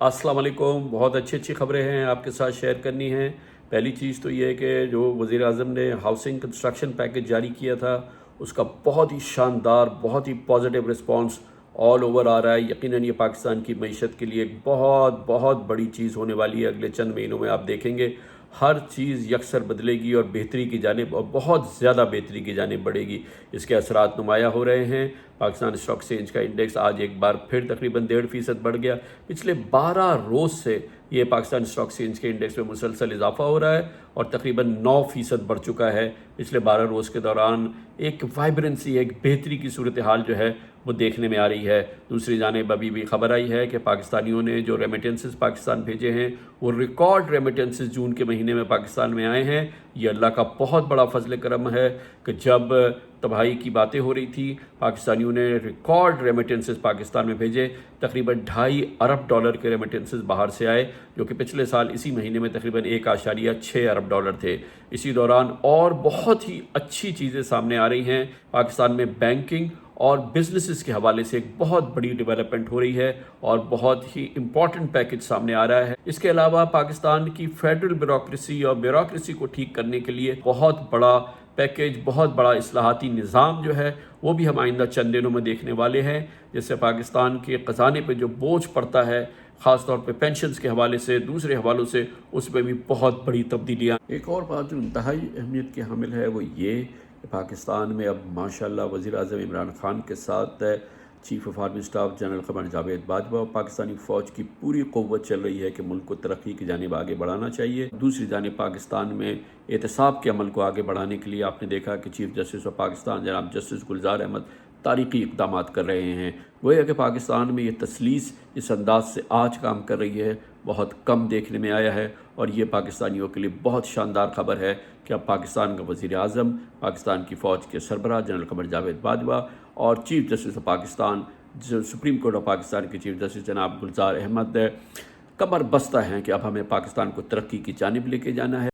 السلام علیکم۔ بہت اچھی خبریں ہیں آپ کے ساتھ شیئر کرنی ہیں۔ پہلی چیز تو یہ ہے کہ جو وزیر اعظم نے ہاؤسنگ کنسٹرکشن پیکج جاری کیا تھا اس کا بہت ہی شاندار، بہت ہی positive response all over a رہا ہے۔ یقیناً یہ پاکستان کی معیشت کے لیے ایک بہت بہت بڑی چیز ہونے والی ہے۔ اگلے چند مہینوں میں آپ دیکھیں گے ہر چیز یکسر بدلے گی اور بہتری کی جانب، اور بہت زیادہ بہتری کی جانب بڑھے گی۔ اس کے اثرات نمایاں ہو رہے ہیں۔ پاکستان اسٹاک ایکسچینج کا انڈیکس آج ایک بار پھر تقریباً 1.5% بڑھ گیا۔ پچھلے 12 روز سے یہ پاکستان اسٹاک ایکسچینج کے انڈیکس میں مسلسل اضافہ ہو رہا ہے اور تقریباً 9% بڑھ چکا ہے۔ پچھلے 12 روز کے دوران ایک وائبرنسی، ایک بہتری کی صورتحال جو ہے وہ دیکھنے میں آ رہی ہے۔ دوسری جانب ابھی بھی خبر آئی ہے کہ پاکستانیوں نے جو ریمیٹنسز پاکستان بھیجے ہیں وہ ریکارڈ ریمیٹنسز جون کے مہینے میں پاکستان میں آئے ہیں۔ یہ اللہ کا بہت بڑا فضل کرم ہے کہ جب تباہی کی باتیں ہو رہی تھی پاکستانیوں نے ریکارڈ ریمیٹنسز پاکستان میں بھیجے۔ تقریباً $2.5 ارب کے ریمیٹنسز باہر سے آئے، جو کہ پچھلے سال اسی مہینے میں تقریباً $1.6 ارب تھے۔ اسی دوران اور بہت ہی اچھی چیزیں سامنے آ رہی ہیں۔ پاکستان میں بینکنگ اور بزنسز کے حوالے سے ایک بہت بڑی ڈیولپمنٹ ہو رہی ہے اور بہت ہی امپورٹنٹ پیکج سامنے آ رہا ہے۔ اس کے علاوہ پاکستان کی فیڈرل بیوروکریسی اور بیوروکریسی کو ٹھیک کرنے کے لیے بہت بڑا پیکج، بہت بڑا اصلاحاتی نظام جو ہے وہ بھی ہم آئندہ چند دنوں میں دیکھنے والے ہیں، جس سے پاکستان کے خزانے پہ جو بوجھ پڑتا ہے خاص طور پہ پینشنز کے حوالے سے، دوسرے حوالوں سے، اس میں بھی بہت بڑی تبدیلیاں۔ ایک اور بات جو انتہائی اہمیت کی حامل ہے وہ یہ کہ پاکستان میں اب ماشاءاللہ وزیر اعظم عمران خان کے ساتھ chief of army staff general Qamar Javed Bajwa, Pakistani فوج کی پوری قوت چل رہی ہے کہ ملک کو ترقی کی جانب آگے بڑھانا چاہیے۔ دوسری جانب پاکستان میں احتساب کے عمل کو آگے بڑھانے کے لیے آپ نے دیکھا کہ چیف جسٹس آف پاکستان جناب جسٹس گلزار احمد تاریخی اقدامات کر رہے ہیں۔ وہ ہے کہ پاکستان میں یہ تسلیس اس انداز سے آج کام کر رہی ہے، بہت کم دیکھنے میں آیا ہے، اور یہ پاکستانیوں کے لیے بہت شاندار خبر ہے کہ اب پاکستان کا وزیر اعظم، پاکستان کی فوج کے سربراہ جنرل قمر جاوید باجوہ اور چیف جسٹس آف پاکستان، جو سپریم کورٹ آف پاکستان کے چیف جسٹس جناب گلزار احمد کمر بستہ ہیں کہ اب ہمیں پاکستان کو ترقی کی جانب لے کے جانا ہے۔